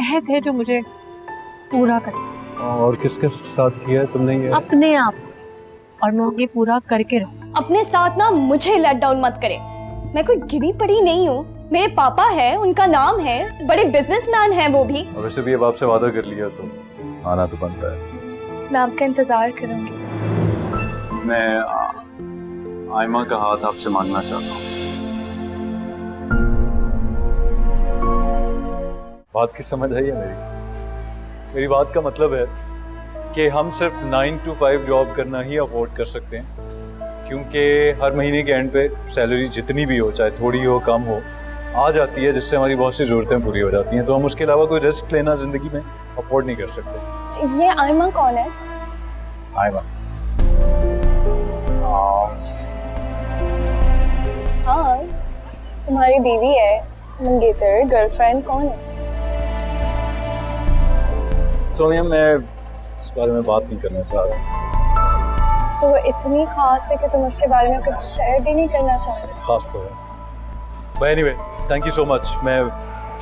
अहद है जो मुझे पूरा कर। और किसके साथ किया है तुमने ये? अपने आप से, और मैं ये पूरा करके रहूं। अपने साथ ना मुझे लेट डाउन मत करे। मैं कोई गिरी पड़ी नहीं हूँ। मेरे पापा है, उनका नाम है, बड़े बिजनेसमैन हैं वो भी। और वैसे भी अब आपसे वादा कर लिया तो आना तो बनता है। मैं आपका इंतजार करूंगी। मैं आयमा का हाथ आपसे मांगना चाहता हूँ। बात की समझ आई है मेरी बात का मतलब है कि हम सिर्फ 9 to 5 जॉब करना ही अफोर्ड कर सकते हैं, क्योंकि हर महीने के एंड पे सैलरी जितनी भी हो, चाहे थोड़ी हो कम हो, आ जाती है, जिससे हमारी बहुत सी ज़रूरतें पूरी हो जाती हैं। तो हम उसके अलावा कोई रिस्क लेना ज़िंदगी में अफोर्ड नहीं कर सकते। ये आयमा कौन है? आयमा हाँ, तुम्हारी बीवी है। मंगेतर गर्लफ्रेंड कौन है? सोनिया, मैं इस बारे में बात नहीं करना चाह रहा। तो वो इतनी खास है कि तुम उसके बारे में कुछ शेयर भी नहीं करना चाहते? खास तो है। But anyway, thank you so much. मैं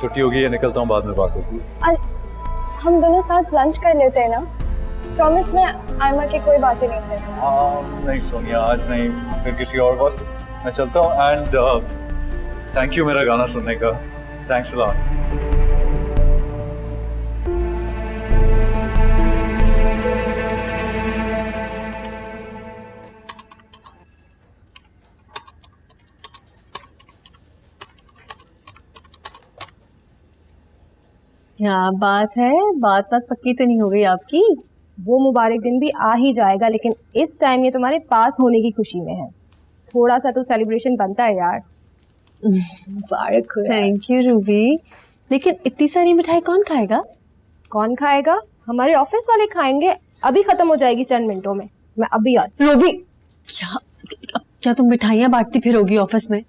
छुट्टी हो गई है, निकलता हूँ, बाद में बात होगी। हम दोनों साथ लंच कर लेते हैं ना? प्रॉमिस, मैं आयमा की कोई बातें नहीं करती। नहीं सोनिया, आज नहीं, फिर किसी और वक्त। मैं चलता हूँ। एंड थैंक यू मेरा गाना सुनने का। Thanks a lot. क्या बात है, बात पक्की तो नहीं हो गई आपकी? वो मुबारक दिन भी आ ही जाएगा, लेकिन इस टाइम ये तुम्हारे पास होने की खुशी में है। थोड़ा सा तो सेलिब्रेशन बनता है यार। मुबारक हो। थैंक यू रूबी, लेकिन इतनी सारी मिठाई कौन खाएगा? कौन खाएगा? हमारे ऑफिस वाले खाएंगे। अभी खत्म हो जाएगी चंद मिनटों में। मैं अभी आती। रूबी, क्या तुम मिठाइयाँ बांटती फिरोगी ऑफिस में?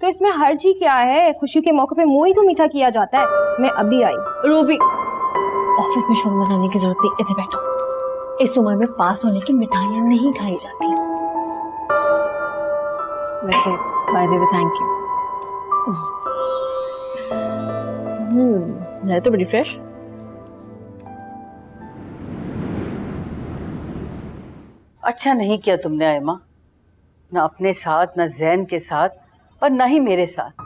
तो इसमें हर्ज ही क्या है? खुशी के मौके पे मुंह ही तो मीठा किया जाता है। मैं अभी आई। रूबी, ऑफिस में शोर मनाने की जरूरत नहीं, इधर बैठो। इस उम्र में पास होने की मिठाइयाँ नहीं खाई जाती। वैसे by the way thank you. है तो बड़ी फ्रेश। अच्छा नहीं किया तुमने आयमा, ना अपने साथ, ना जैन के साथ, और ना ही मेरे साथ।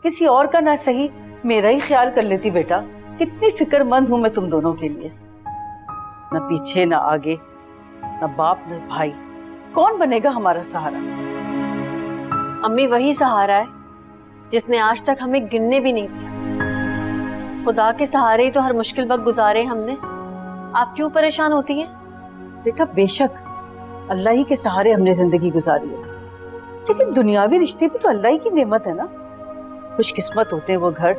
किसी और का ना सही, मेरा ही ख्याल कर लेती बेटा। कितनी फिक्रमंद हूं मैं तुम दोनों के लिए। ना पीछे ना आगे, ना बाप ना भाई, कौन बनेगा हमारा सहारा? अम्मी वही सहारा है जिसने आज तक हमें गिनने भी नहीं दिया। खुदा के सहारे ही तो हर मुश्किल वक्त गुजारे हमने। आप क्यों परेशान होती हैं? बेटा बेशक अल्लाह ही के सहारे हमने जिंदगी गुजारी है, लेकिन दुनियावी रिश्ते भी तो अल्लाह ही की नेमत है ना। खुशकिस्मत होते हैं वो घर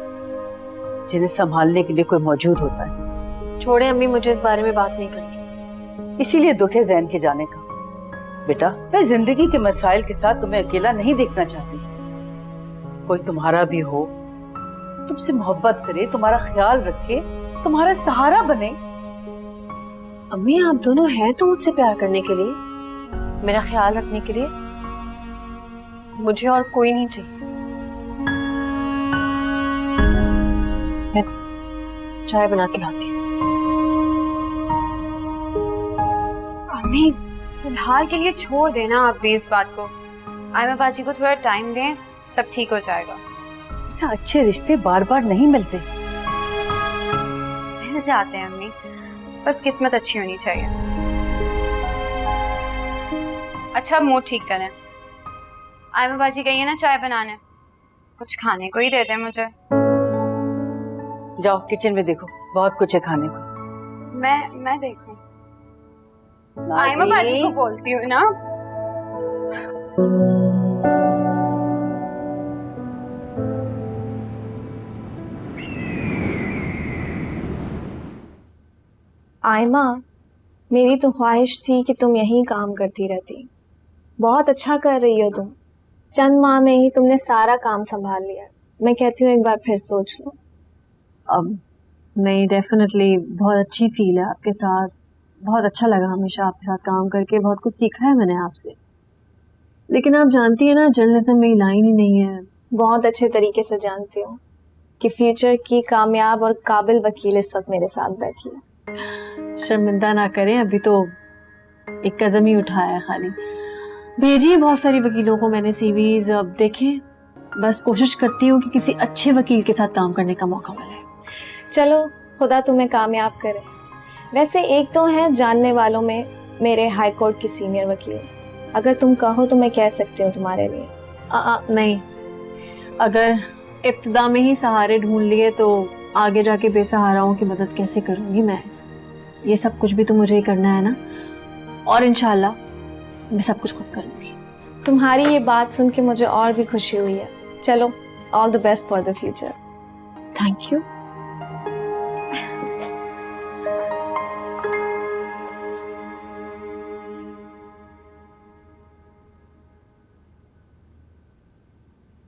जिन्हें संभालने के लिए कोई मौजूद होता है। छोड़े अम्मी, मुझे इस बारे में बात नहीं करनी। इसीलिए दुख है जैन के जाने का। बेटा मैं जिंदगी के मसाइल के साथ तुम्हें अकेला नहीं देखना चाहती। कोई तुम्हारा भी हो, तुमसे मोहब्बत करे, तुम्हारा ख्याल रखे, तुम्हारा सहारा बने। अम्मी आप दोनों हैं तो मुझसे प्यार करने के लिए, मेरा ख्याल रखने के लिए। मुझे और कोई नहीं चाहिए। मैं चाय बना के लाती हूँ। अम्मी फिलहाल के लिए छोड़ देना आप भी इस बात को। आयमा बाजी को थोड़ा टाइम दें, सब ठीक हो जाएगा। बेटा अच्छे रिश्ते बार बार नहीं मिलते। मिल जाते हैं अम्मी, बस किस्मत अच्छी होनी चाहिए। अच्छा मुंह ठीक करें। आयमा बाजी गई है ना चाय बनाने, कुछ खाने को ही दे दे मुझे। जाओ किचन में देखो, बहुत कुछ है खाने को। मैं देखूं? आयमा बाजी को बोलती हूँ ना। आयमा, मेरी तो ख्वाहिश थी कि तुम यहीं काम करती रहती। बहुत अच्छा कर रही हो तुम। चंद माह में ही तुमने सारा काम संभाल लिया। मैं कहती हूँ एक बार फिर सोच लो। अब नहीं, डेफिनेटली बहुत अच्छी फील है आपके साथ। बहुत अच्छा लगा हमेशा आपके साथ काम करके, बहुत कुछ सीखा है मैंने आपसे। लेकिन आप जानती है ना, जर्नलिज्म में लाइन ही नहीं है। बहुत अच्छे तरीके से जानती हूँ। कि फ्यूचर की कामयाब और काबिल वकील इस वक्त मेरे साथ बैठी है। शर्मिंदा ना करें, अभी तो एक कदम ही उठाया है खाली। भेजी है बहुत सारी वकीलों को मैंने सीवीज, अब देखें, बस कोशिश करती हूँ कि किसी अच्छे वकील के साथ काम करने का मौका मिले। चलो खुदा तुम्हें कामयाब करे। वैसे एक तो हैं जानने वालों में मेरे हाई कोर्ट की सीनियर वकील, अगर तुम कहो तो मैं कह सकती हूँ तुम्हारे लिए। नहीं, अगर इब्तिदा में ही सहारे ढूंढ लिए तो आगे जाके बेसहाराओं की मदद कैसे करूँगी मैं? ये सब कुछ भी तो मुझे ही करना है ना, और इंशाल्लाह मैं सब कुछ खुद करूँगी। तुम्हारी ये बात सुन के मुझे और भी खुशी हुई है। चलो, all the best for the future. Thank you.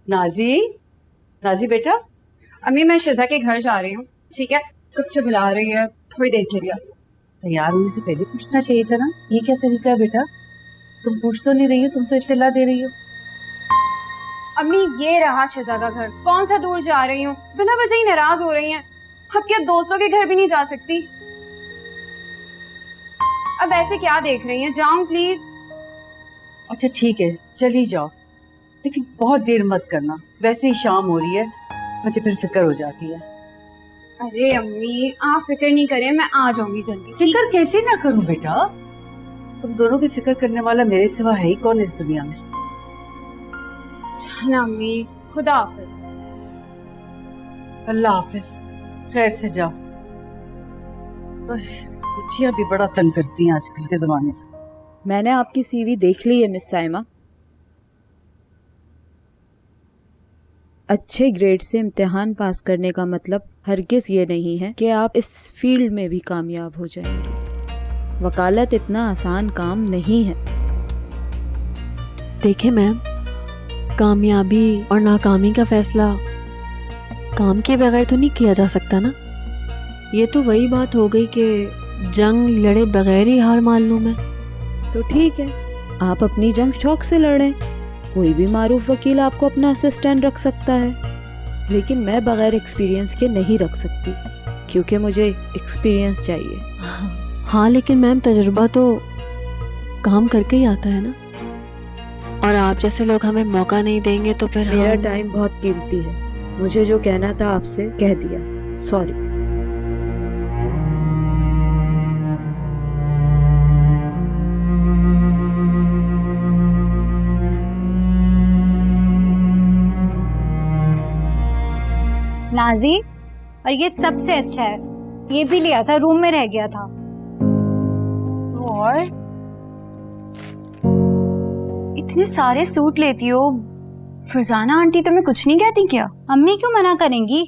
Nazi, Nazi बेटा। अम्मी मैं शिजा के घर जा रही हूँ, ठीक है? कब से बुला रही है, थोड़ी देर के लिए। तैयार होने से पहले पूछना चाहिए था ना। ये क्या तरीका है बेटा? तुम पूछ तो नहीं रही हो, तुम तो इत्तला दे रही हो। अम्मी ये रहा शिजा का घर, कौन सा दूर जा रही हूँ, बिना वजह ही नाराज हो रही हैं। अब क्या दोस्तों के घर भी नहीं जा सकती? अब ऐसे क्या देख रही हैं, जाऊं प्लीज? अच्छा ठीक है, चली जाओ, लेकिन बहुत देर मत करना, वैसे ही शाम हो रही है, मुझे फिर फिक्र हो जाती है। अरे अम्मी आप फिक्र नहीं करें, मैं आ जाऊंगी जल्दी। फिक्र कैसे ना करूं बेटा? तुम दोनों की फिक्र करने वाला मेरे सिवा है ही कौन इस दुनिया में? चल अम्मी, खुदा हाफिज। अल्लाह हाफिज, खैर से जाओ। बच्चियां भी बड़ा तंग करती हैं आजकल के जमाने में। मैंने आपकी सीवी देख ली है मिस साइमा। अच्छे ग्रेड से इम्तिहान पास करने का मतलब हरगिज़ ये नहीं है कि आप इस फील्ड में भी कामयाब हो जाएंगे। वकालत इतना आसान काम नहीं है। देखिए मैम, कामयाबी और नाकामी का फैसला काम के बगैर तो नहीं किया जा सकता ना। ये तो वही बात हो गई कि जंग लड़े बगैर ही हार मान लूं मैं। तो ठीक है, आप अपनी जंग शौक से लड़ें। कोई भी मारूफ वकील आपको अपना असिस्टेंट रख सकता है, लेकिन मैं बगैर एक्सपीरियंस के नहीं रख सकती, क्योंकि मुझे एक्सपीरियंस चाहिए। हाँ लेकिन मैम, तजुर्बा तो काम करके ही आता है ना, और आप जैसे लोग हमें मौका नहीं देंगे तो फिर मेरा टाइम बहुत कीमती है। मुझे जो कहना था आपसे कह दिया, सॉरी। नाजी, और ये सबसे अच्छा है, ये भी लिया था, रूम में रह गया था। और इतने सारे सूट लेती हो, फरजाना आंटी तुम्हें कुछ नहीं कहती क्या? अम्मी क्यों मना करेंगी?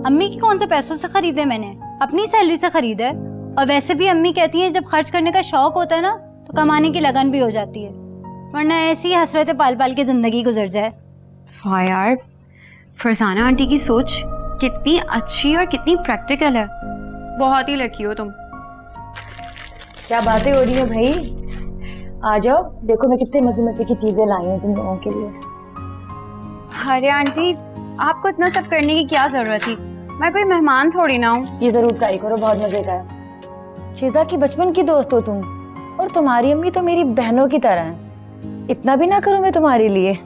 अम्मी की कौन से पैसों से खरीदे मैंने, अपनी सैलरी से खरीदा है। और वैसे भी अम्मी कहती है जब खर्च करने का शौक होता है ना तो कमाने की लगन भी हो जाती है, वरना ऐसी हसरतें पाल पाल के जिंदगी गुजर जाए। वाह यार, फरजाना आंटी की सोच कितनी अच्छी और कितनी प्रैक्टिकल है। बहुत ही लकी हो तुम। क्या बातें हो रही हैं भाई? आ जाओ, देखो मैं कितने मजे मजे की चीजें लाई हूँ तुम लोगों के लिए। अरे आंटी, आपको इतना सब करने की क्या जरूरत थी? मैं कोई मेहमान थोड़ी ना हूँ। ये जरूर ट्राई करो, बहुत मजे का है। शीजा की बचपन की दोस्त हो तुम, और तुम्हारी अम्मी तो मेरी बहनों की तरह है। इतना भी ना करूँ मैं तुम्हारे लिए?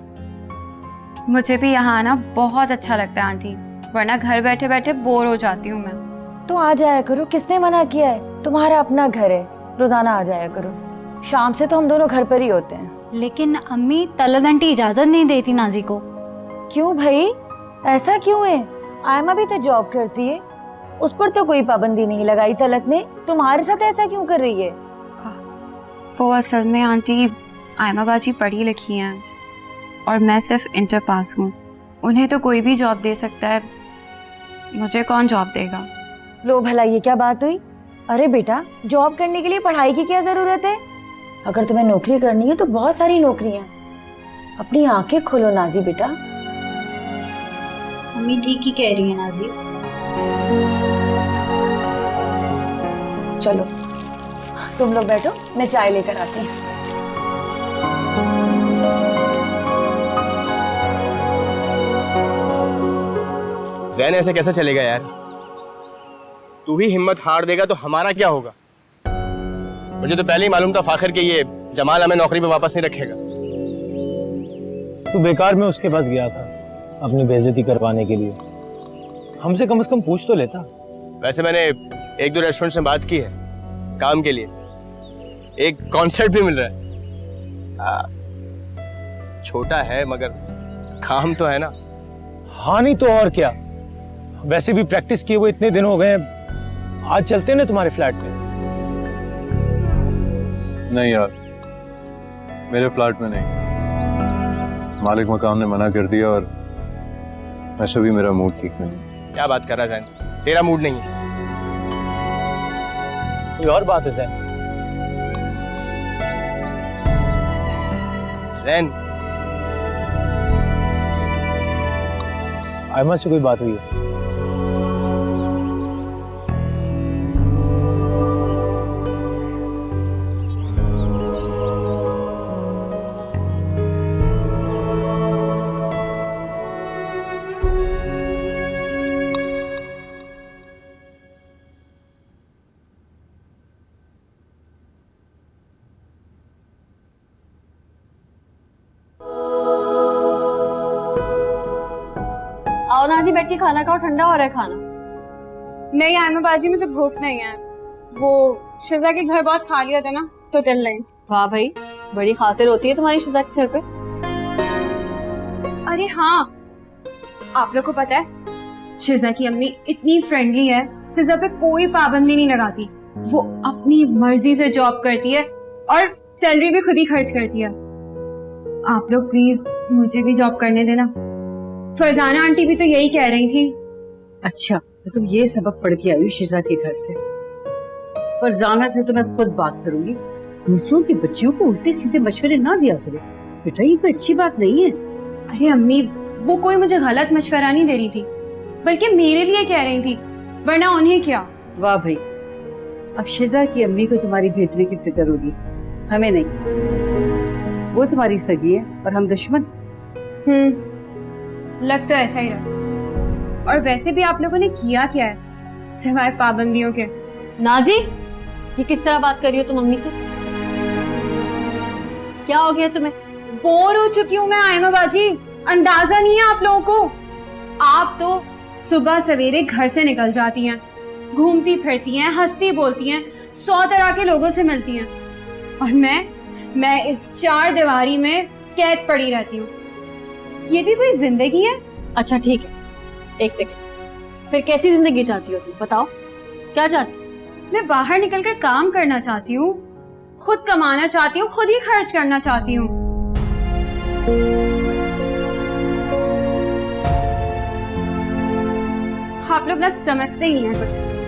मुझे भी यहाँ आना बहुत अच्छा लगता है आंटी, वरना घर बैठे बैठे बोर हो जाती हूँ मैं। तो आ जाया करो, किसने मना किया है? तुम्हारा अपना घर है, रोजाना आ जाया करो। शाम से तो हम दोनों घर पर ही होते हैं। लेकिन अम्मी तलत आंटी इजाजत नहीं देती नाजी को। क्यों भाई, ऐसा क्यों है? आयमा भी तो जॉब करती है, उस पर तो कोई पाबंदी नहीं लगाई तलत ने। तुम्हारे साथ ऐसा क्यों कर रही है? वो असल में आंटी, आयमा बाजी पढ़ी लिखी हैं और मैं सिर्फ इंटर पास हूँ। उन्हें तो कोई भी जॉब दे सकता है, मुझे कौन जॉब देगा? लो भला, ये क्या बात हुई? अरे बेटा, जॉब करने के लिए पढ़ाई की क्या जरूरत है? अगर तुम्हें नौकरी करनी है तो बहुत सारी नौकरियां। अपनी आंखें खोलो नाजी बेटा। अम्मी ठीक ही कह रही है नाजी। चलो तुम लोग बैठो, मैं चाय लेकर आती हूँ। जैन ऐसे कैसे चलेगा यार? तू ही हिम्मत हार देगा तो हमारा क्या होगा? मुझे तो पहले ही मालूम था फाखिर कि ये जमाल हमें नौकरी पे वापस नहीं रखेगा। तू बेकार में उसके पास गया था अपनी बेइज्जती करवाने के लिए। हमसे कम से कम पूछ तो लेता। वैसे मैंने एक दो रेस्टोरेंट से बात की है काम के लिए, एक कॉन्सर्ट भी मिल रहा है। छोटा है मगर काम तो है ना। हाँ नहीं तो और क्या। वैसे भी प्रैक्टिस किए हुए इतने दिन हो गए हैं, आज चलते हैं ना तुम्हारे फ्लैट में। नहीं यार, मेरे फ्लैट में नहीं। मालिक मकान ने मना कर दिया और वैसे भी मेरा मूड ठीक नहीं। क्या बात कर रहा है जैन? तेरा मूड नहीं है? कोई और बात है जैन? जैन, आयमा से कोई बात हुई है? आओ नाजी, बैठ के खाना खाओ, ठंडा हो रहा है खाना। नहीं आयमा बाजी, मुझे भूख नहीं है। वो शिजा के घर बहुत खाली होता है ना, तो दिल नहीं। वाह भाई, बड़ी खातिर होती है तुम्हारी शिजा के घर पे। अरे हाँ, आप लोग को पता है शिजा की अम्मी इतनी फ्रेंडली है, शिजा पे कोई पाबंदी नहीं लगाती। वो अपनी मर्जी से जॉब करती है और सैलरी भी खुद ही खर्च करती है। आप लोग प्लीज मुझे भी जॉब करने देना। फरजाना आंटी भी तो यही कह रही थी। अच्छा, तो तुम ये सबक पढ़ के आई हो शिजा के घर से? फरजाना से तो मैं खुद बात करूंगी। दूसरों की बच्चियों को उल्टे सीधे मशवरे ना दिया करे बेटा, ये कोई अच्छी बात नहीं है। अरे अम्मी, वो कोई मुझे गलत मशवरा नहीं दे रही थी, बल्कि मेरे लिए कह रही थी, वरना उन्हें क्या। वाह भाई, अब शिजा की अम्मी को तुम्हारी बेहतरी की फिक्र होगी, हमें नहीं। वो तुम्हारी सगी है और हम दुश्मन। लग तो ऐसा ही रहा। और वैसे भी आप लोगों ने किया क्या है सिवाय पाबंदियों के? नाजी, ये किस तरह बात कर रही हो तुम मम्मी से? क्या हो गया तुम्हें? बोर हो चुकी हूँ मैं आयमा बाजी, अंदाजा नहीं है आप लोगों को। आप तो सुबह सवेरे घर से निकल जाती हैं, घूमती फिरती हैं, हंसती बोलती हैं, 100 तरह के लोगों से मिलती हैं, और मैं इस 4 दीवारी में कैद पड़ी रहती हूँ। ये भी कोई जिंदगी है? अच्छा ठीक है, एक सेकंड, फिर कैसी जिंदगी चाहती हो तुम? बताओ क्या चाहती हो? मैं बाहर निकलकर काम करना चाहती हूँ, खुद कमाना चाहती हूँ, खुद ही खर्च करना चाहती हूँ। आप लोग ना समझते ही नहीं हैं कुछ।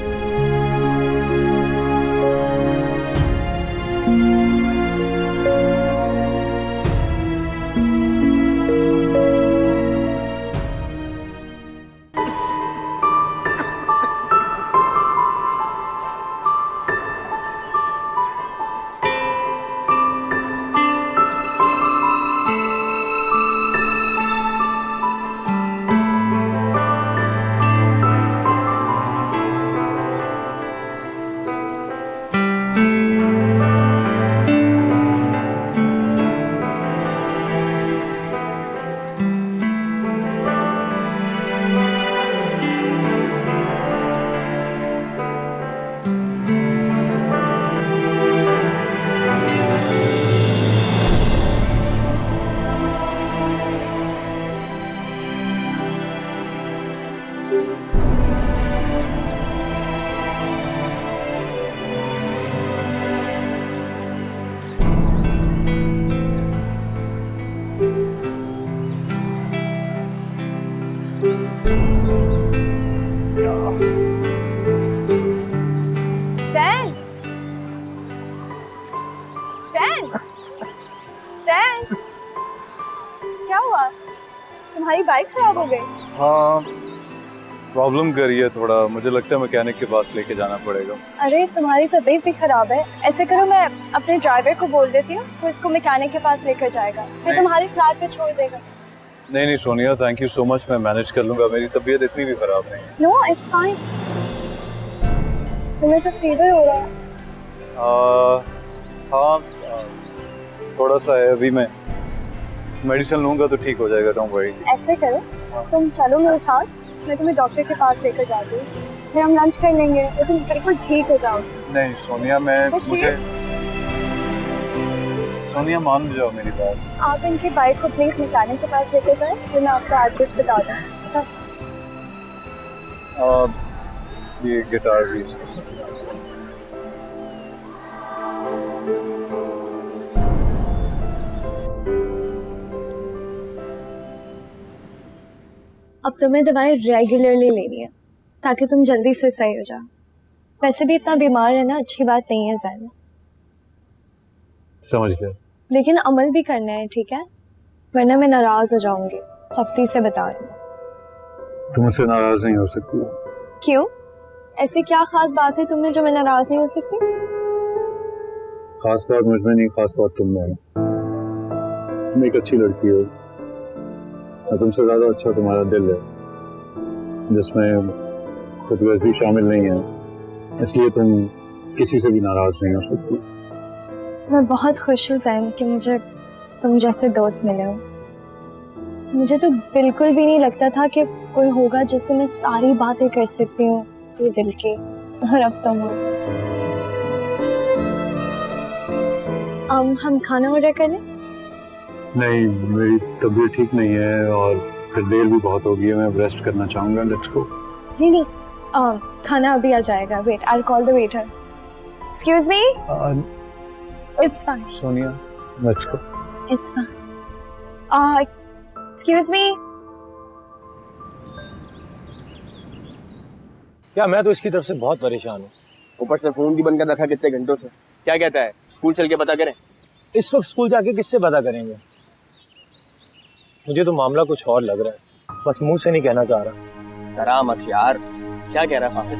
क्या हुआ? तुम्हारी बाइक खराब हो गई? हाँ, प्रॉब्लम कर रही है थोड़ा, मुझे लगता है मैकेनिक के पास लेके जाना पड़ेगा। अरे तुम्हारी तबीयत भी खराब है, ऐसे करो मैं अपने ड्राइवर को बोल देती हूँ, तो इसको मैकेनिक के पास लेकर जाएगा, फिर तुम्हारे फ्लैट पे छोड़ देगा। नहीं नहीं Sonia, thank you so much, मैं मैनेज कर लूंगा, मेरी तबीयत इतनी भी खराब नहीं है। No it's fine. तुम्हें तो फीवर हो रहा है। हाँ थोड़ा सा है, अभी मैं मेडिसिन लूंगा तो ठीक हो जाएगा, डोंट वरी। ऐसे करो, तुम चलो मेरे साथ, मैं तुम्हें डॉक्टर के पास लेकर जाती हूँ, फिर हम लंच कर लेंगे तो तुम बिल्कुल ठीक हो जाओगे। नहीं सोनिया, मुझे सोनिया मान जाओ मेरी बात। आप इनकी बाइक को प्लीज मैकेनिक के पास लेकर जाएं, फिर मैं आपका एड्रेस बता दूँ। ये गिटार भी अब तुम्हें दवाएं रेगुलरली लेनी है ताकि तुम जल्दी से सही हो जाओ। वैसे भी इतना बीमार है ना, अच्छी बात नहीं है ज़ैन। समझ गया, लेकिन अमल भी करना है, ठीक है? वरना मैं नाराज हो जाऊंगी, सख्ती से बता रही हूँ। तुम मुझसे नाराज नहीं हो सकती। क्यों? ऐसी क्या खास बात है तुम्हें जो मैं नाराज नहीं हो सकती? खास बात मुझ में नहीं, खास बात तुम में है। तुम एक अच्छी लड़की हो, और तुमसे ज्यादा अच्छा तुम्हारा दिल है जिसमें खुदगर्जी शामिल नहीं है, इसलिए तुम किसी से भी नाराज नहीं हो सकती। मैं बहुत खुश हूँ ज़ैन कि मुझे तुम जैसे दोस्त मिले हो। मुझे तो बिल्कुल भी नहीं लगता था कि कोई होगा जिससे मैं सारी बातें कर सकती हूँ ये दिल की, और अब तुम हो। हम खाना ऑर्डर करें? नहीं, मेरी तबीयत ठीक नहीं है और फिर देर भी बहुत हो गई है, मैं रेस्ट करना चाहूंगा। Let's go. नहीं, खाना अभी आ जाएगा। Wait, I will call the waiter. Excuse me. It's fine Sonia, let's go. It's fine. Excuse me. क्या मैं तो इसकी तरफ से बहुत परेशान हूँ। ऊपर से फोन भी बंद कर रखा कितने घंटों से। क्या कहता है, स्कूल चल के पता करें? इस वक्त स्कूल जाके किससे पता करेंगे? मुझे तो मामला कुछ और लग रहा है, बस मुंह से नहीं कहना चाह रहा। डरा मत यार, क्या कह रहा है फाहिद?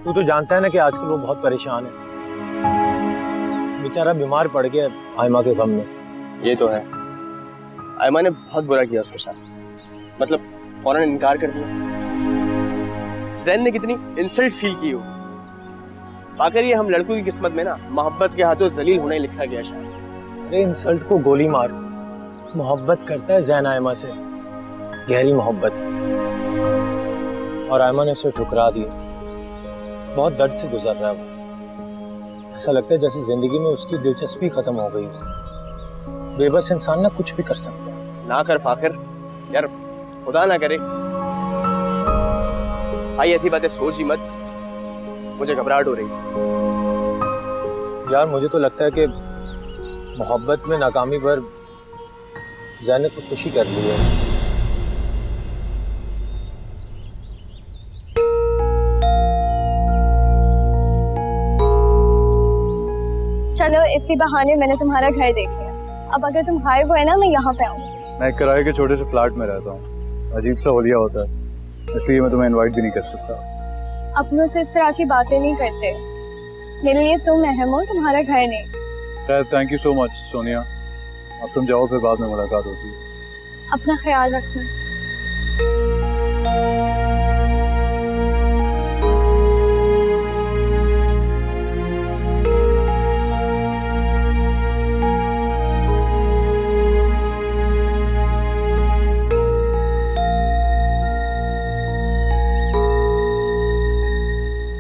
तू तो जानता है ना कि आजकल वो बहुत परेशान है, बेचारा बीमार पड़ गया आयमा के गम में। ये तो है, आयमा ने बहुत बुरा किया उसके साथ, मतलब फौरन इनकार कर दिया। ज़ैन ने कितनी इंसल्ट फील की हो। आखिर ये हम लड़कों की किस्मत में ना मोहब्बत के हाथों जलील होने लिखा गया शायद। अरे इंसल्ट को गोली मार, मोहब्बत करता है ज़ैन आयमा से, गहरी मोहब्बत, और आयमा ने उसे ठुकरा दिया। बहुत दर्द से गुजर रहा है वो। ऐसा लगता है जैसे जिंदगी में उसकी दिलचस्पी खत्म हो गई। बेबस इंसान ना कुछ भी कर सकता है। ना कर फाखिर यार, खुदा ना करे। भाई ऐसी बातें सोच ही मत, मुझे घबराहट हो रही है। यार मुझे तो लगता है कि मोहब्बत में नाकामी पर ज़ैन ने खुदकुशी कर ली है। चलो इसी बहाने मैंने तुम्हारा घर देख लिया। अब अगर तुम गायब हुए ना, मैं यहाँ पे आऊंगी। मैं किराए के छोटे से फ्लैट में रहता हूँ, अजीब सा होलिया होता है, इसलिए मैं तुम्हें इनवाइट भी नहीं कर सकता। अपनों से इस तरह की बातें नहीं करते, मेरे लिए तुम अहम हो, तुम्हारा घर नहीं। खैर thank you so much Sonia, अब तुम जाओ, फिर बाद में मुलाकात होती है। अपना ख्याल रखना।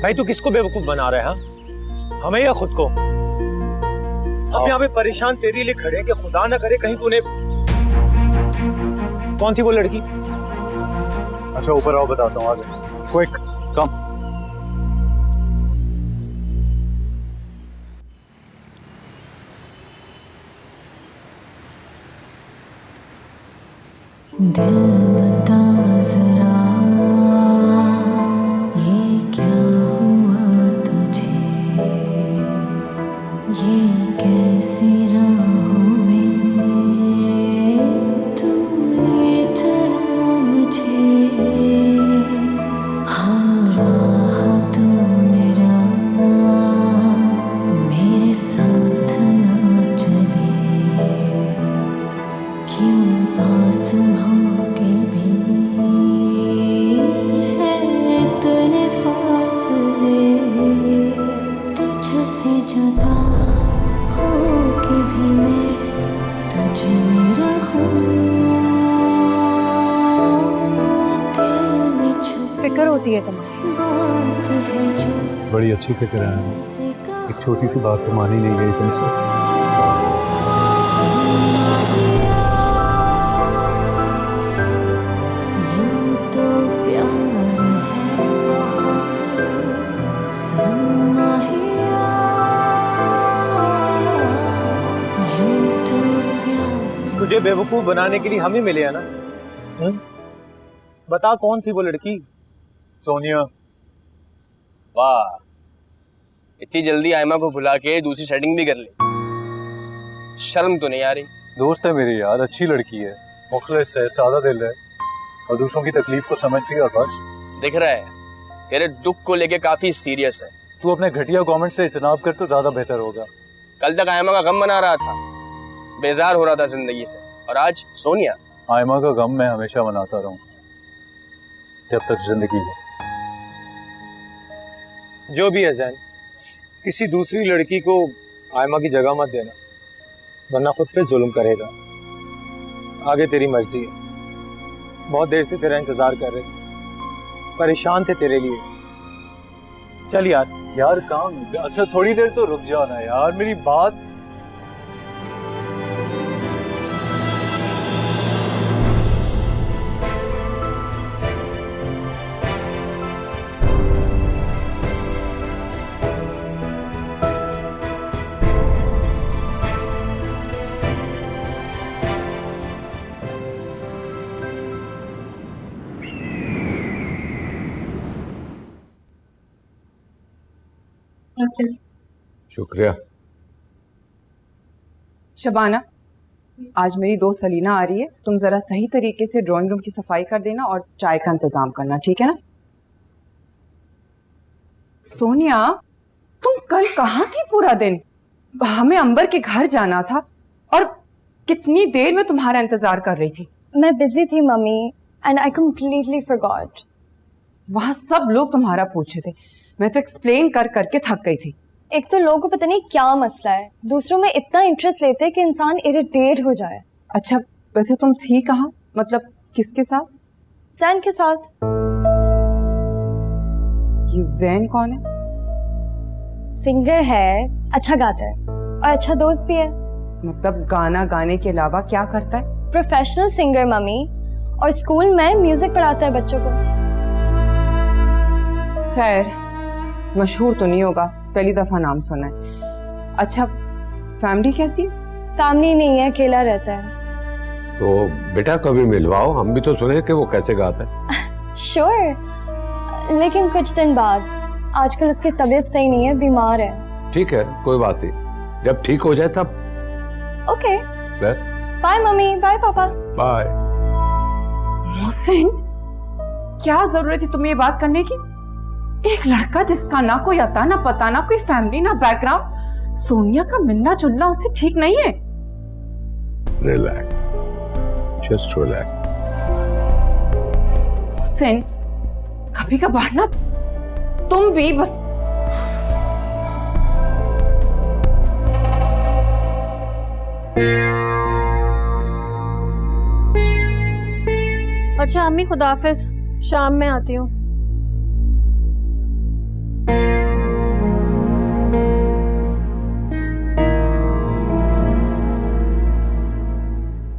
भाई तू किसको बेवकूफ बना रहा है? हाँ, हमें या खुद को? अब यहाँ पे परेशान तेरे लिए खड़े हैं कि खुदा ना करे कहीं तूने। कौन थी वो लड़की? अच्छा ऊपर आओ, बताता हूँ आगे। क्विक कम। दिल बता जरा ये क्या हुआ तुझे, ये कैसी राहों में तूने चला मुझे, हमराह तू मेरा मेरे साथ ना चले, क्यों फिक्र होती है तुम्हारी। बात है जो बड़ी अच्छी फिक्र है, एक छोटी सी बात तो मानी नहीं गई तुमसे। यूं तो प्यार है बहुत सुना हिया, यूं तो प्यार। तुझे बेवकूफ बनाने के लिए हम ही मिले हैं ना? बता कौन थी वो लड़की? सोनिया। वाह, इतनी जल्दी आयमा को भुला के दूसरी सेटिंग भी कर ली, शर्म तो नहीं आ रही? दोस्त है मेरी यार, अच्छी लड़की है, मुखलिस है, सादा दिल है और दूसरों की तकलीफ को समझती है और बस। दिख रहा है तेरे दुख को लेके काफी सीरियस है। तू अपने घटिया कमेंट से इजनाब कर तो ज्यादा बेहतर होगा। कल तक आयमा का गम मना रहा था, बेजार हो रहा था जिंदगी से, और आज सोनिया। आयमा का गम मैं हमेशा मनाता रहूं जब तक जिंदगी है। जो भी है जैन, किसी दूसरी लड़की को आयमा की जगह मत देना, वरना खुद पे जुल्म करेगा। आगे तेरी मर्जी है। बहुत देर से तेरा इंतजार कर रहे थे, परेशान थे तेरे लिए। चल यार काम। अच्छा थोड़ी देर तो रुक जाना यार, मेरी बात। शुक्रिया। शबाना, आज मेरी दोस्त सलीना आ रही है, तुम जरा सही तरीके से ड्राइंग रूम की सफाई कर देना और चाय का इंतजाम करना, ठीक है ना? सोनिया, तुम कल कहाँ थी पूरा दिन? हमें अंबर के घर जाना था और कितनी देर में तुम्हारा इंतजार कर रही थी। मैं बिजी थी mummy and I completely forgot. वहां सब लोग तुम्हारा पूछे थे, मैं तो एक्सप्लेन कर करके थक गई थी। एक तो लोगों को पता नहीं क्या मसला है, दूसरों में इतना इंटरेस्ट लेते हैं कि इंसान इरिटेट हो जाए। अच्छा वैसे तुम थी कहाँ, मतलब किसके साथ? जैन के साथ। ये जैन कौन है? सिंगर है, अच्छा गाता है और अच्छा दोस्त भी है। मतलब गाना गाने के अलावा क्या करता है? प्रोफेशनल सिंगर मम्मी, और स्कूल में म्यूजिक पढ़ाता है बच्चों को। खैर मशहूर तो नहीं होगा, पहली दफा नाम सुना है। अच्छा फैमिली कैसी? फैमिली नहीं है, अकेला रहता है। तो बेटा कभी मिलवाओ, हम भी तो सुने कि वो कैसे गाता है। श्योर, लेकिन कुछ दिन बाद। आजकल उसकी तबीयत सही नहीं है, बीमार है। ठीक है कोई बात नहीं, जब ठीक हो जाए तब। ओके बाय मम्मी, बाय पापा। बाय। मोहसिन, क्या जरूरत थी तुम्हें ये बात करने की? एक लड़का जिसका ना कोई अता ना पता, ना कोई फैमिली ना बैकग्राउंड, सोनिया का मिलना जुलना उससे ठीक नहीं है। Relax, just relax. हुसैन, कभी कभार ना तुम भी बस। अच्छा अम्मी, खुदाफिज, शाम में आती हूँ।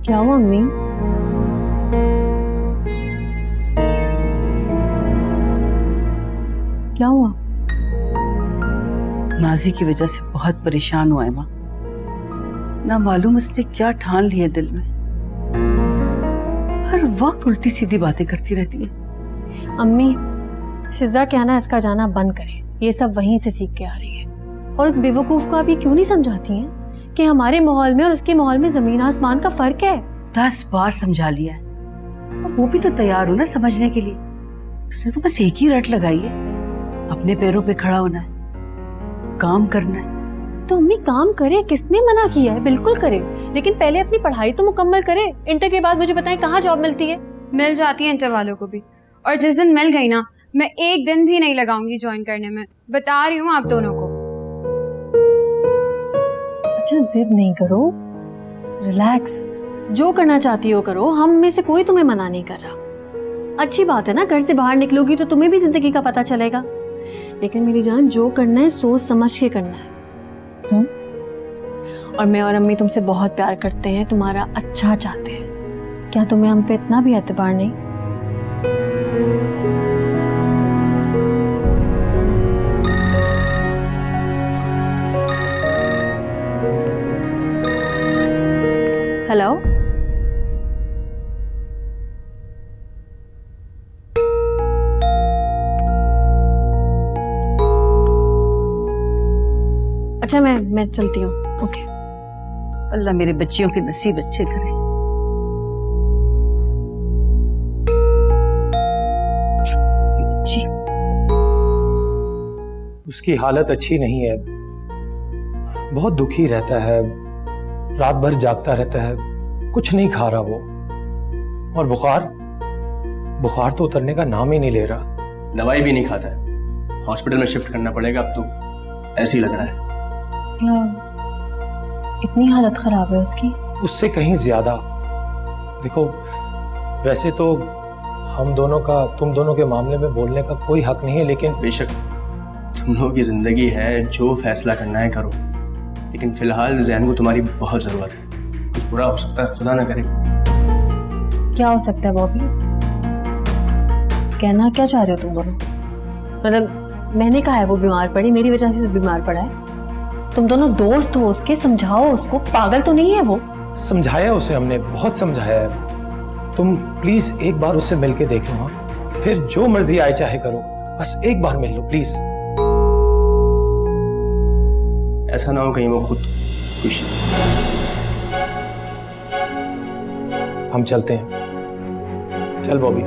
क्या हुआ अम्मी? क्या हुआ? नाजी की वजह से बहुत परेशान हुआ है माँ। ना मालूम उसने क्या ठान लिया दिल में, हर वक्त उल्टी सीधी बातें करती रहती है। अम्मी, शिजा क्या ना इसका जाना बंद करे, ये सब वहीं से सीख के आ रही है। और उस बेवकूफ को अभी क्यों नहीं समझाती हैं कि हमारे माहौल में और उसके माहौल में जमीन आसमान का फर्क है। 10 बार समझा लिया है, और वो भी तो तैयार हो ना समझने के लिए। उसने तो बस एक ही रट लगाई है, अपने पैरों पे खड़ा होना है, काम करना है। तो अम्मी काम करे, किसने मना किया है? बिल्कुल करे, लेकिन पहले अपनी पढ़ाई तो मुकम्मल करे। इंटर के बाद मुझे बताएं कहाँ जॉब मिलती है? मिल जाती है इंटर वालों को भी, और जिस दिन मिल गई ना, मैं एक दिन भी नहीं लगाऊंगी ज्वाइन करने में, बता रही हूँ आप दोनों को। अच्छा जिद नहीं करो, रिलैक्स, जो करना चाहती हो करो, हम में से कोई तुम्हें मना नहीं कर रहा। अच्छी बात है ना, घर से बाहर निकलोगी तो तुम्हें भी जिंदगी का पता चलेगा। लेकिन मेरी जान, जो करना है सोच समझ के करना है। और मैं और अम्मी तुमसे बहुत प्यार करते हैं, तुम्हारा अच्छा चाहते हैं। क्या तुम्हें हम पे इतना भी एतबार नहीं? हेलो, अच्छा मैं चलती हूँ। ओके। अल्लाह मेरे बच्चियों के नसीब अच्छे करे। उसकी हालत अच्छी नहीं है, बहुत दुखी रहता है, रात भर जागता रहता है, कुछ नहीं खा रहा वो। और बुखार तो उतरने का नाम ही नहीं ले रहा। दवाई भी नहीं खाता है, हॉस्पिटल में शिफ्ट करना पड़ेगा अब तो, ऐसे ही लग रहा है। क्या इतनी हालत खराब है उसकी? उससे कहीं ज्यादा। देखो, वैसे तो हम दोनों का तुम दोनों के मामले में बोलने का कोई हक नहीं है, लेकिन बेशक तुम लोगों की जिंदगी है, जो फैसला करना है करो, लेकिन फिलहाल जैन को तुम्हारी बहुत जरूरत है। कुछ बुरा हो सकता है, खुदा ना करे। क्या हो सकता है बॉबी? कहना क्या चाह रहे हो तुम दोनों? मतलब मैंने कहा है वो बीमार पड़ी, मेरी वजह से बीमार पड़ा है? तुम दोनों दोस्त हो उसके, समझाओ उसको, पागल तो नहीं है वो। समझाया उसे हमने, बहुत समझाया है। तुम प्लीज एक बार उससे मिलके देख लो। हाँ, फिर जो मर्जी आए चाहे करो, बस एक बार मिल लो प्लीज। ऐसा ना हो कहीं वो खुद खुश। हम चलते हैं। चल बॉबी।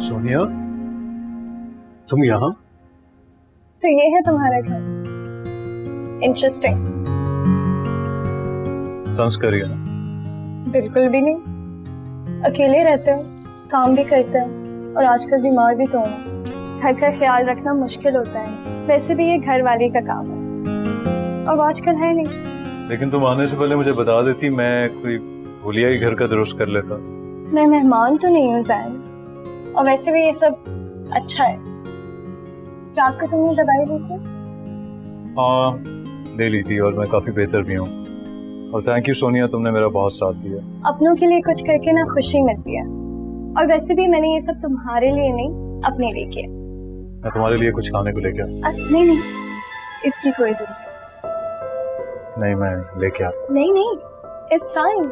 सोनिया, तुम यहाँ? तो ये है तुम्हारा घर। इंटरेस्टिंग। तंज कर रही है ना? बिल्कुल भी नहीं, अकेले रहते हो, काम भी करते हो और आजकल बीमार भी तो हो। घर का ख्याल रखना मुश्किल होता है, वैसे भी ये घर वाले का काम है, अब आजकल है नहीं। लेकिन तुम आने से पहले मुझे बता देती, मैं कोई भूलिया ही घर का दुरुस्त कर लेता। मैं मेहमान तो नहीं हूँ जैन, और वैसे भी ये सब अच्छा है। रात को तुमने दवाई ली थी? हाँ, ले ली थी और मैं काफी बेहतर भी हूँ। और थैंक यू सोनिया, तुमने मेरा बहुत साथ दिया। अपनों के लिए कुछ करके ना खुशी मिलती है, और वैसे भी मैंने ये सब तुम्हारे लिए नहीं, अपने लिए किया। मैं तुम्हारे लिए कुछ खाने को लेके आया। नहीं, इसकी कोई जरूरत नहीं, मैं लेके आता। नहीं, it's fine.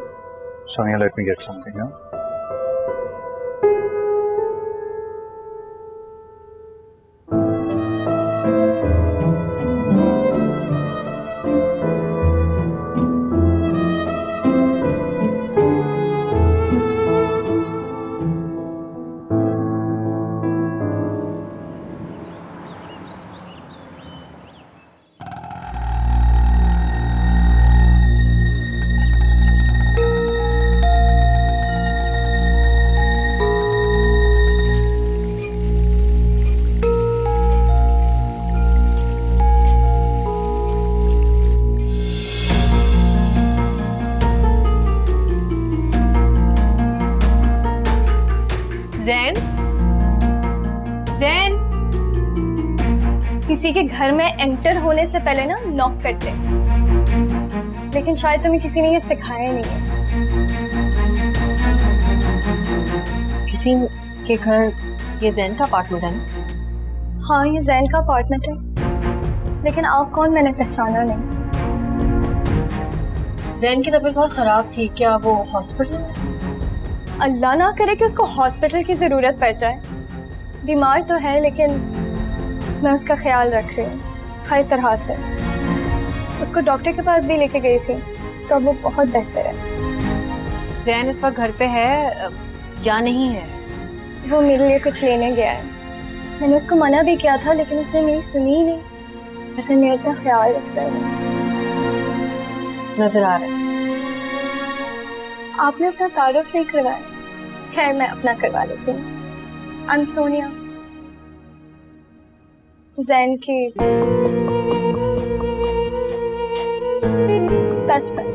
Sonia, let me get something. Jain, Jain, किसी के घर में एंटर होने से पहले ना नॉक करते, लेकिन शायद तुम्हें किसी ने ये सिखाया नहीं है। किसी के घर? ये जैन का अपार्टमेंट है ना? हाँ, ये जैन का अपार्टमेंट है। लेकिन आप कौन मैंने पहचाना नहीं। जैन की तबीयत बहुत खराब थी, क्या वो हॉस्पिटल में? अल्लाह ना करे कि उसको हॉस्पिटल की ज़रूरत पड़ जाए। बीमार तो है लेकिन मैं उसका ख्याल रख रही हूँ हर तरह से। उसको डॉक्टर के पास भी लेके गई थी तो अब वो बहुत बेहतर है। जैन इस वक्त घर पे है या नहीं है? वो मेरे लिए कुछ लेने गया है। मैंने उसको मना भी किया था लेकिन उसने मेरी सुनी ही नहीं। लेकिन मेरा इतना ख्याल रखता है। नजर आ रहा है। आपने अपना तारुफ नहीं करवाया। खैर मैं अपना करवा लेती हूँ। आई एम सोनिया, जैन की बेस्ट फ्रेंड।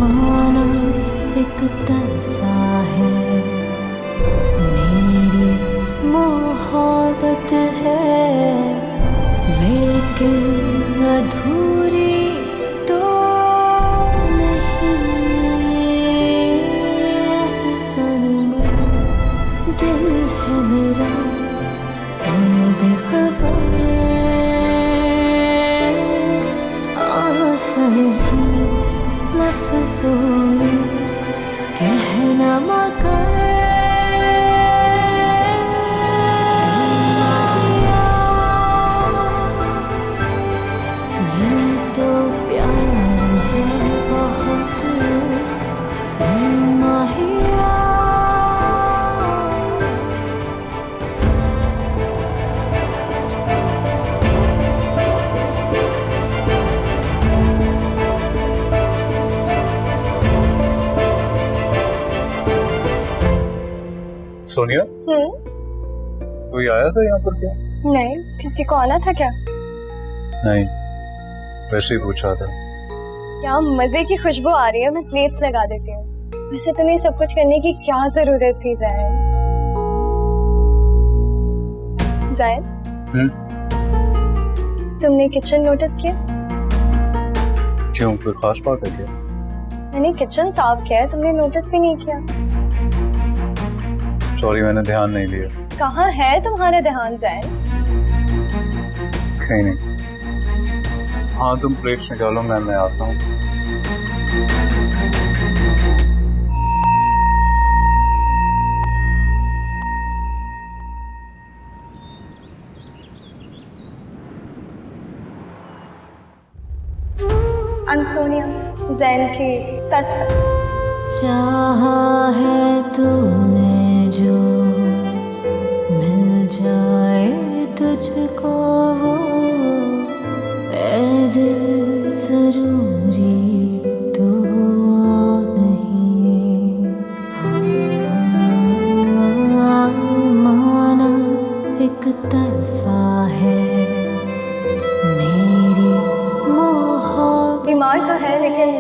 माना एक तरफा है, मेरी मोहब्बत है, लेकिन अधूरी तो नहीं। सनम दिल है मेरा बेखबर, आसान है लफ्ज़ों में कहना मगर यूं तो प्यार है बहुत सुमाहिया। सोनिया, कोई आया था यहाँ पर क्या? नहीं, किसी को आना था क्या? नहीं, वैसे ही पूछा था। क्या मजे की खुशबू आ रही है। मैं प्लेट्स लगा देती हूँ। वैसे तुम्हें सब कुछ करने की क्या जरूरत थी जैन? जैन, तुमने किचन नोटिस किया? क्यों, कोई खास बात है क्या? मैंने किचन साफ किया है, तुमने नोटिस भी नहीं किया। सॉरी, मैंने ध्यान नहीं दिया। कहाँ है तुम्हारा ध्यान जैन? कहीं नहीं। हाँ, तुम प्लेट्स निकालो, मैं आता हूँ। आई एम सोनिया, जैन की बेस्ट फ्रेंड। चाहा है तूने जो मिल जाए तुझको वो, ए दिल जरूरी तो नहीं। माना एक तरफा है, मेरी मोहब्बत बीमार तो है लेकिन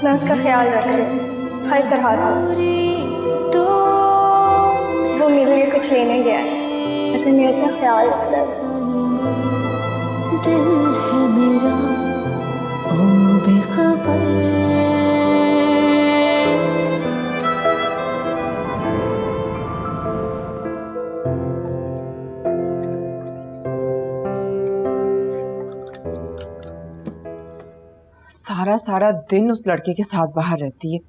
मैं उसका ख्याल रख रही हूँ हर तरह से। वो मेरे लिए कुछ लेने गया है लेकिन मेरा इतना ख्याल रखता है। दिल है मेरा ओ बेखबर। सारा सारा दिन उस लड़के के साथ बाहर रहती है।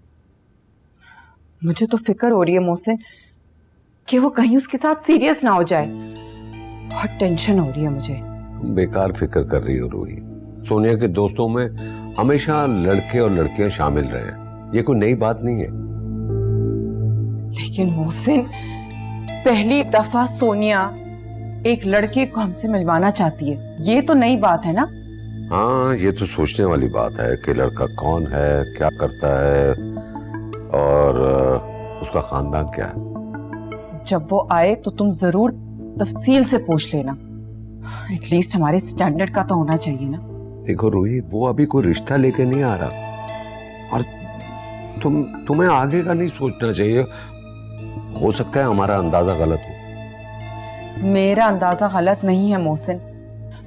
मुझे तो फिक्र हो रही है मोहसिन कि वो कहीं उसके साथ सीरियस ना हो जाए। बहुत टेंशन हो रही है मुझे। तुम बेकार फिक्र कर रही हो रूही। सोनिया के दोस्तों में हमेशा लड़के और लड़कियां शामिल रहे हैं, ये कोई नई बात नहीं है। लेकिन मोहसिन, पहली दफा सोनिया एक लड़के को हमसे मिलवाना चाहती है, ये तो नई बात है ना? हाँ, ये तो सोचने वाली बात है कि लड़का कौन है, क्या करता है और उसका खानदान क्या है। जब वो आए तो तुम जरूर तफसील से पूछ लेना। एटलीस्ट हमारे स्टैंडर्ड का तो होना चाहिए ना। देखो रूही, वो अभी कोई रिश्ता लेके नहीं आ रहा और तुम्हें आगे का नहीं सोचना चाहिए। हो सकता है हमारा अंदाजा गलत हो। मेरा अंदाजा गलत नहीं है मोहसिन।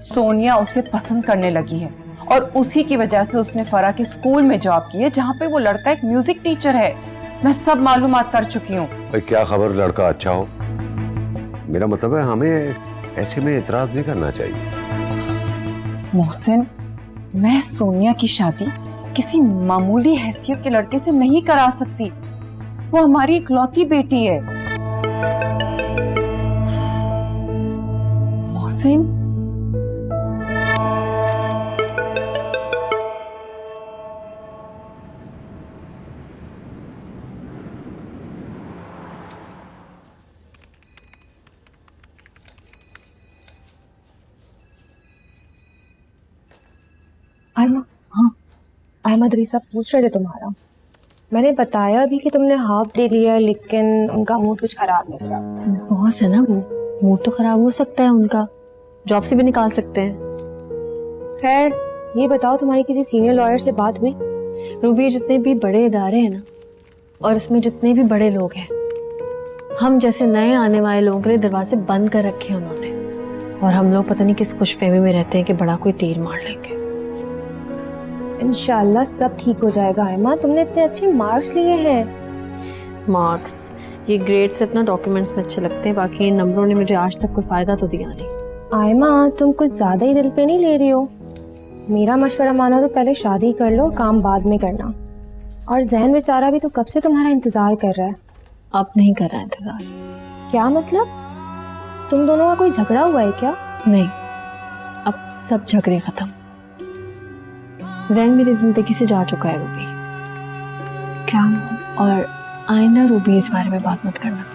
सोनिया उसे पसंद करने लगी है और उसी की वजह से उसने फरा के स्कूल में जॉब की है जहाँ पे वो लड़का एक म्यूजिक टीचर है। मैं सब मालूमात कर चुकी हूँ। भाई क्या खबर लड़का अच्छा हो, मेरा मतलब है हमें ऐसे में इतराज नहीं करना चाहिए। मोहसिन, मैं सोनिया की शादी किसी मामूली हैसियत के लड़के से नहीं करा सकती। वो हमारी इकलौती बेटी है। मोहसिन, आयमा, हाँ अहमद अली साहब पूछ रहे थे तुम्हारा। मैंने बताया भी कि तुमने हाफ डे लिया, लेकिन उनका मूड कुछ खराब नहीं था। बॉस है ना वो, मूड तो खराब हो सकता है उनका, जॉब से भी निकाल सकते हैं। खैर ये बताओ, तुम्हारी किसी सीनियर लॉयर से बात हुई? रूबी, जितने भी बड़े इदारे हैं ना, और इसमें जितने भी बड़े लोग हैं, हम जैसे नए आने वाले लोगों के लिए दरवाजे बंद कर रखे हैं उन्होंने, और हम लोग पता नहीं किस खुशफहमी में रहते हैं कि बड़ा कोई तीर मार लेंगे। इंशाल्लाह सब ठीक हो जाएगा आयमा, तुमने इतने अच्छे मार्क्स लिए हैं। मार्क्स, ये ग्रेड सिर्फ ना डॉक्यूमेंट्स में अच्छे लगते हैं, बाकी इन नंबरों ने मुझे आज तक कोई फायदा तो दिया नहीं। आयमा, तुम कुछ ज्यादा ही दिल पे नहीं ले रही हो? मेरा मशवरा मानो तो पहले शादी कर लो, काम बाद में करना। और जहन बेचारा भी तो कब से तुम्हारा इंतजार कर रहा है। अब नहीं कर रहा है इंतजार। क्या मतलब? तुम दोनों का कोई झगड़ा हुआ है क्या? नहीं, अब सब झगड़े खत्म। जैन मेरी जिंदगी से जा चुका है रूबी। क्या? और आईना रूबी, इस बारे में बात मत करना।